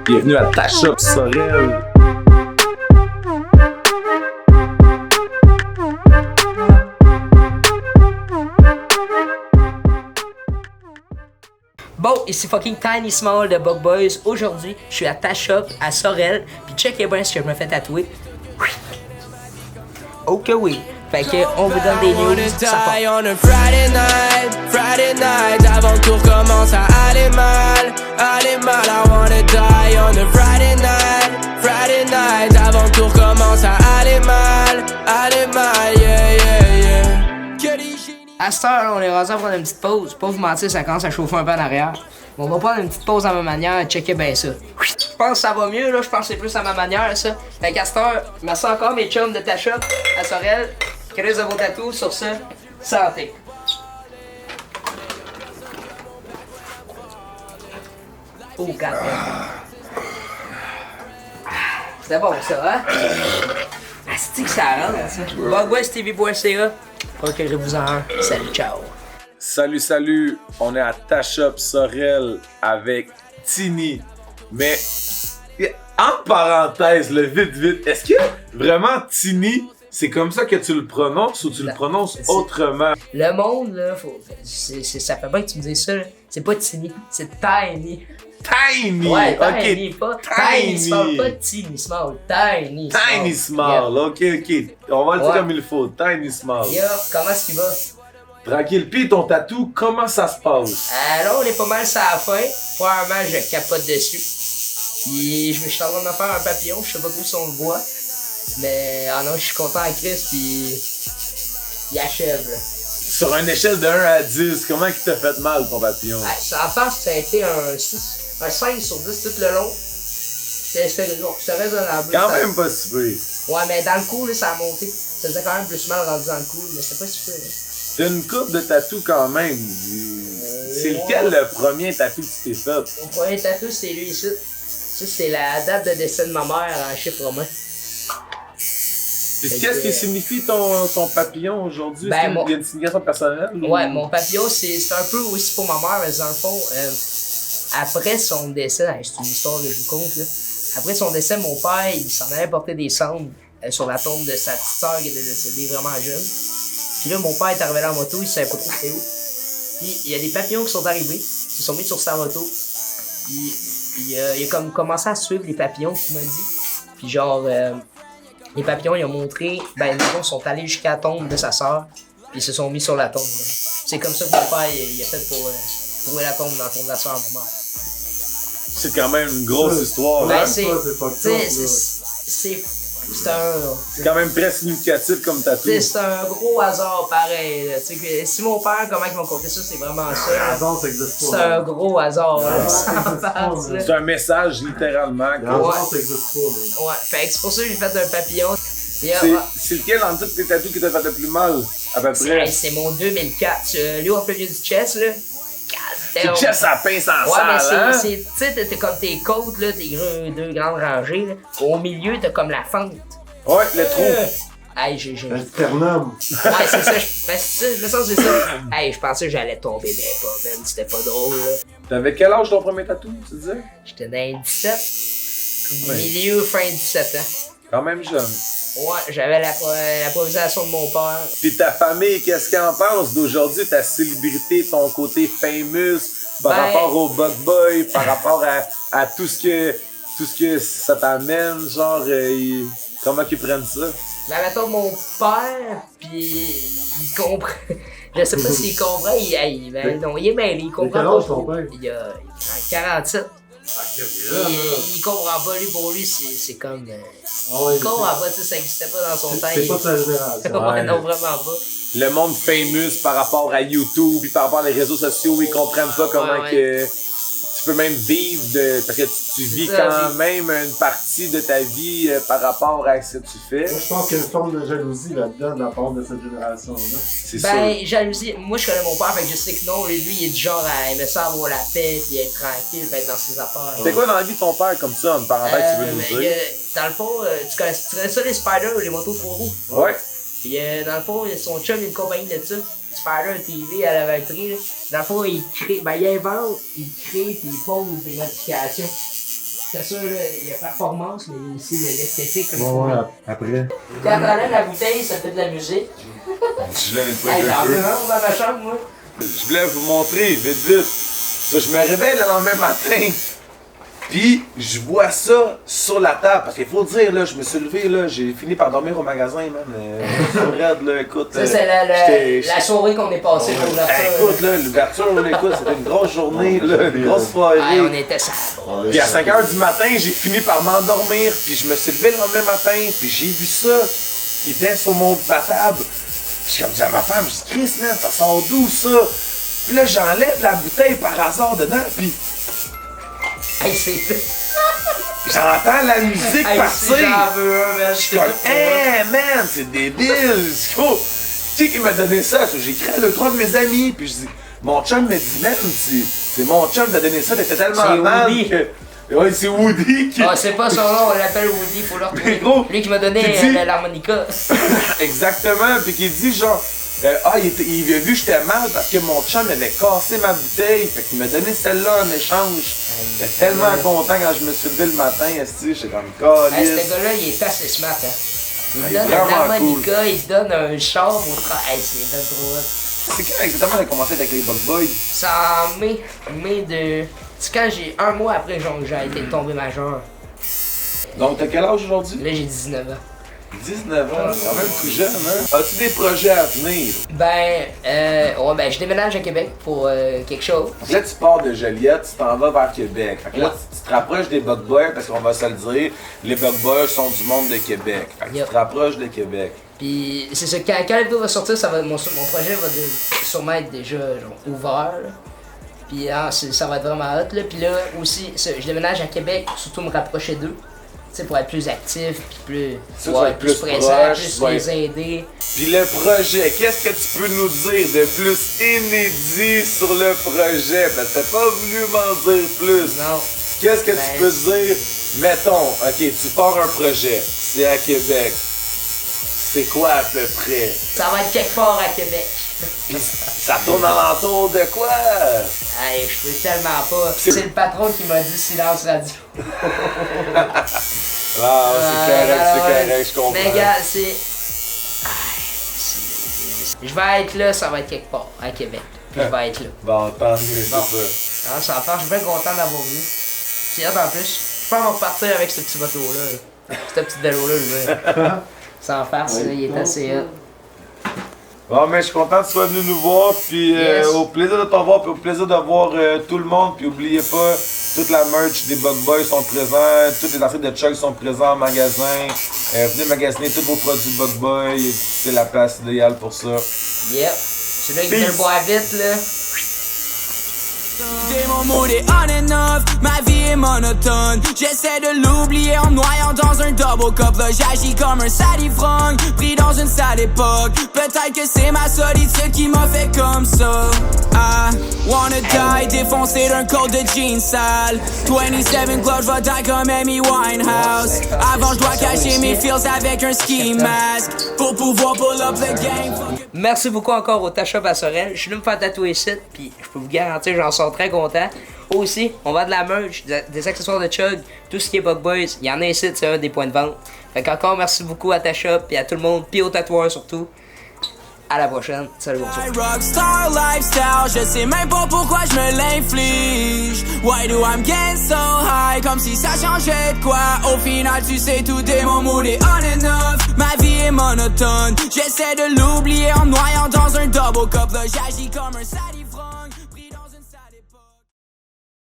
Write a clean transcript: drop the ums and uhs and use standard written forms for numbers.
Bienvenue à Ta Shop Sorel. Bon, ici fucking Tiny Small de Bug Boys. Aujourd'hui, je suis à Ta Shop à Sorel. Puis checkez bien ce que je me fais tatouer. Ok oui. Fait que on vous donne des news. Ça part. On a Friday night, avant que tout recommence à aller mal, I wanna die on a Friday night, avant que tout recommence à aller mal, yeah, yeah, yeah. Que des génies. À cette heure, on est rendu à prendre une petite pause. Pas vous mentir, ça commence à chauffer un peu en arrière. On va prendre une petite pause à ma manière, checker bien ça. Je pense que ça va mieux, là. Je pense que c'est plus à ma manière, ça. Fait qu'à cette heure, merci encore mes chums de Ta Shop à Sorel. Créez de vos tatous. Sur ce, santé. Oh, God. C'était bon, ça, hein? Ah, c'est que ça rentre, ça. BugBoysTV.ca. Procurez-vous en un. Salut, ciao. Salut, on est à Ta Shop Sorel avec Tini. Mais, en parenthèse, vite, est-ce que vraiment Tini, c'est comme ça que tu le prononces ou tu le prononces autrement? Le monde, là, ça fait bien que tu me dises ça, là. C'est pas Tini, c'est Tiny. Tiny! Ouais, Ok, Tiny, pas Tiny. Small, pas Tiny Small, Tiny Small. Tiny Small, ok. On va le dire comme il faut, Tiny Small. Yo, comment est-ce qu'il va? Tranquille, puis ton tatou, comment ça se passe? Là, on est pas mal sur la fin. Probablement, je capote dessus. Puis, je suis en train de me faire un papillon, je sais pas trop si on le voit. Mais, non, je suis content à Chris, puis il achève, là. Sur une échelle de 1 à 10, comment il t'a fait mal ton papillon? Ça en face, ça a été un 5 sur 10 tout le long. C'était raisonnable. Quand même pas si pire. Ouais, mais dans le cou, là, ça a monté. Ça faisait quand même plus mal rendu dans le cou, mais c'était pas si pire. T'as une coupe de tatou quand même. C'est lequel le premier tatou que tu t'es fait? Mon premier tatou, c'est lui ici. Ça, c'est la date de décès de ma mère en chiffre romain. Qu'est-ce que signifie ton papillon aujourd'hui? Ben, Est-ce qu'il y a une signification personnelle? Ouais, mon papillon, c'est un peu aussi pour ma mère, mais dans le fond, après son décès, c'est une histoire que je vous conte, là. Après son décès, mon père, il s'en allait porter des cendres sur la tombe de sa petite sœur qui était décédée vraiment jeune. Puis là, mon père est arrivé en moto, il savait pas trop c'était où. Puis il y a des papillons qui sont arrivés, qui sont mis sur sa moto. Puis il a comme commencé à suivre les papillons qu'il m'a dit. Puis genre, les papillons, ils ont montré, ben ils sont allés jusqu'à la tombe de sa sœur, puis ils se sont mis sur la tombe. Là. C'est comme ça que mon père il a fait pour trouver la tombe dans la tombe de la sœur de ma mère. C'est quand même une grosse histoire. Ben Hein? C'est quand même très significatif comme tatou. C'est un gros hasard pareil. Là. Que, si mon père, comment ils m'ont conté ça, c'est vraiment ça. Le hasard, ça existe pas. C'est un gros hasard. Là, c'est un message littéralement. Le hasard, ça existe pas. Ouais, fait que c'est pour ça que j'ai fait un papillon. C'est lequel en tous tes tatous qui t'a fait le plus mal, à peu près? C'est mon 2004. Lui, au milieu du chest, là. C'est le chest à pince en ouais, salle, hein? Tu sais, t'as comme tes côtes, là, tes deux grandes rangées. Là. Au milieu, t'as comme la fente. Ouais, le trou. Hey, j'ai. Un sternum. Ouais, c'est ça. Ben, c'est ça, c'est ça. Hey, je pensais que j'allais tomber des pas, man. C'était pas drôle, là. T'avais quel âge ton premier tatou, tu disais? J'étais dans les 17. Ouais. Milieu, fin 17 ans. Quand même jeune. Ouais, j'avais l'improvisation de mon père. Puis ta famille, qu'est-ce qu'elle en pense d'aujourd'hui, ta célébrité, ton côté famous, par rapport au Bug Boy, par rapport à tout ce que ça t'amène, genre, comment qu'ils prennent ça? Ben, mettons, mon père, pis il comprend. Je sais pas s'il comprend, non, il est mêlé, il comprend quel pas. âge ton père? Il a 47. Ah, Il comprend pas, lui, pour lui, c'est comme. ouais, il comprend pas, tu sais, ça existait pas dans son temps. C'est pas de sa génération. Ouais, non, vraiment pas. Le monde famous par rapport à YouTube, puis par rapport à les réseaux sociaux, ils comprennent pas comment que tu peux même vivre parce que tu vis quand même une partie de ta vie par rapport à ce que tu fais. Moi, je pense qu'il y a une forme de jalousie là-dedans de la part de cette génération-là. C'est ben, sûr. jalousie. Moi, je connais mon père, fait que je sais que non. Lui, il est du genre à aimer ça avoir la paix, puis être tranquille, puis être dans ses affaires. C'est quoi dans la vie de ton père comme ça, en parenthèse, tu veux nous dire? Dans le fond, tu connais ça, les spiders ou les motos 3 roues? Ouais. Puis dans le fond, son chum, il a une compagnie de ça. Spider TV à la batterie, là. Dans le fond, il invente, il crée, puis il pose des modifications. C'est sûr, là, il y a performance, mais il y a aussi l'esthétique. Ouais, après. Quand t'enlèves la bouteille, ça fait de la musique. Je voulais une Hey, j'en veux fois. un dans ma chambre, moi. Je voulais vous montrer, vite. Ça, je me réveille le lendemain matin. Puis, je vois ça sur la table. Parce qu'il faut dire, là, je me suis levé, là, j'ai fini par dormir au magasin, man. Raide, là, écoute. Ça, c'est la soirée qu'on est passée pour l'ouverture. Écoute, là, l'ouverture, là, écoute, c'était une grosse journée, là, une grosse soirée. Ouais, on était ça. Puis à 5h du matin, j'ai fini par m'endormir. Puis je me suis levé le lendemain matin. Puis j'ai vu ça qui était sur ma table. Puis j'ai comme dit à ma femme, je dis, Chris, man, ça sort d'où ça? Puis là, j'enlève la bouteille par hasard dedans. Puis Hey, c'est. j'entends la musique Hey, partir. si j'en veux un, man. Je suis comme, hey man, c'est débile. Tu sais qui m'a donné ça? J'ai écrit à 2-3 de mes amis. Puis je dis, mon chum me dit, man, c'est mon chum qui t'a donné ça. T'étais tellement C'est mal Woody. que. Ouais, c'est Woody qui. Ah, c'est pas son nom, on l'appelle Woody, faut le Mais retrouver. gros, Lui qui m'a donné tu dis- l'harmonica. Exactement, puis qui dit genre, il a vu que j'étais mal parce que mon chum avait cassé ma bouteille, fait qu'il m'a donné celle-là en échange. J'étais tellement content quand je me suis levé le matin, esti, j'étais comme Hey, calice. ce gars-là, il est assez smart, hein. Il Il est donne vraiment un harmonica, il donne un char au travail. Hey, c'est bien drôle. C'est quand exactement elle a commencé avec les Bug Boys? C'est en mai de. C'est quand j'ai un mois après genre, j'ai été tombé majeur. Donc t'as quel âge aujourd'hui? Là, j'ai 19 ans. 19 ans, quand même tout jeune, hein? As-tu des projets à venir? Ouais, je déménage à Québec pour quelque chose. Donc là, tu pars de Joliette, tu t'en vas vers Québec. Fait que là, Ouais. tu te rapproches des Bug Boys parce qu'on va se le dire, les Bug Boys sont du monde de Québec. Fait que Yep. tu te rapproches de Québec. Puis c'est ça, quand la vidéo va sortir, mon projet va sûrement être déjà genre, ouvert. Là. Puis ça va être vraiment hot. Là. Puis là aussi, je déménage à Québec pour surtout me rapprocher d'eux. Tu sais, pour être plus actif, puis plus, Ça, tu vas être plus présent, proche, plus tu vas les aider. Puis le projet, qu'est-ce que tu peux nous dire de plus inédit sur le projet? Parce que t'as pas voulu m'en dire plus. Non. Qu'est-ce que tu Ben, peux dire? Mettons, ok, tu pars un projet, c'est à Québec. C'est quoi à peu près? Ça va être quelque part à Québec. Puis ça tourne alentour de quoi? Hey, je peux tellement pas. C'est le patron qui m'a dit silence radio. Ah, c'est correct, je comprends. Mais gars, je vais être là, ça va être quelque part, à Québec. Puis je vais être là. Bon, tant mieux, c'est Bon. ça. Alors, ça va faire, je suis bien content d'avoir venu. C'est hâte en plus. Je pense qu'on va repartir avec ce petit bateau-là. Ce petit vélo-là, je veux. Sans farce, là, il est assez hot. Bon, mais je suis content que tu sois venu nous voir, puis Yes. au plaisir de te voir, puis au plaisir de voir tout le monde, puis oubliez pas, toute la merch des Bug Boys sont présents, toutes les enseignes de Chug sont présents en magasin, venez magasiner tous vos produits Bug Boy, c'est la place idéale pour ça. Yep. C'est là qui veut le boire vite, là. J'ai mon mood est on and off, ma vie est monotone. J'essaie de l'oublier en me noyant dans un double cup. Là j'agis comme un sale ivrogne, pris dans une sale époque. Peut-être que c'est ma solitude qui m'a fait comme ça. I wanna die, défoncé d'un code de jeans sale. 27 Club, j'vais die comme Amy Winehouse. Avant j'dois cacher mes feels avec un ski mask pour pouvoir pull up le game. Merci beaucoup encore au Tashop à Sorel. Je suis venu me faire tatouer ici, puis je peux vous garantir, j'en sors très content. Aussi, on vend de la merch, des accessoires de Chug, tout ce qui est Bug Boys. Il y en a ici, c'est un des points de vente. Fait qu'encore merci beaucoup à Tashop, puis à tout le monde, puis aux tatoueurs surtout. À la prochaine. Salut, bonsoir. Rockstar lifestyle, je sais même pas pourquoi je me l'inflige. Why do I'm getting so high, comme si ça changeait de quoi. Au final tu sais tout est mon mood est on and off. Ma vie est monotone, j'essaie de l'oublier en me noyant dans un double cup. Là j'agis comme un sadique.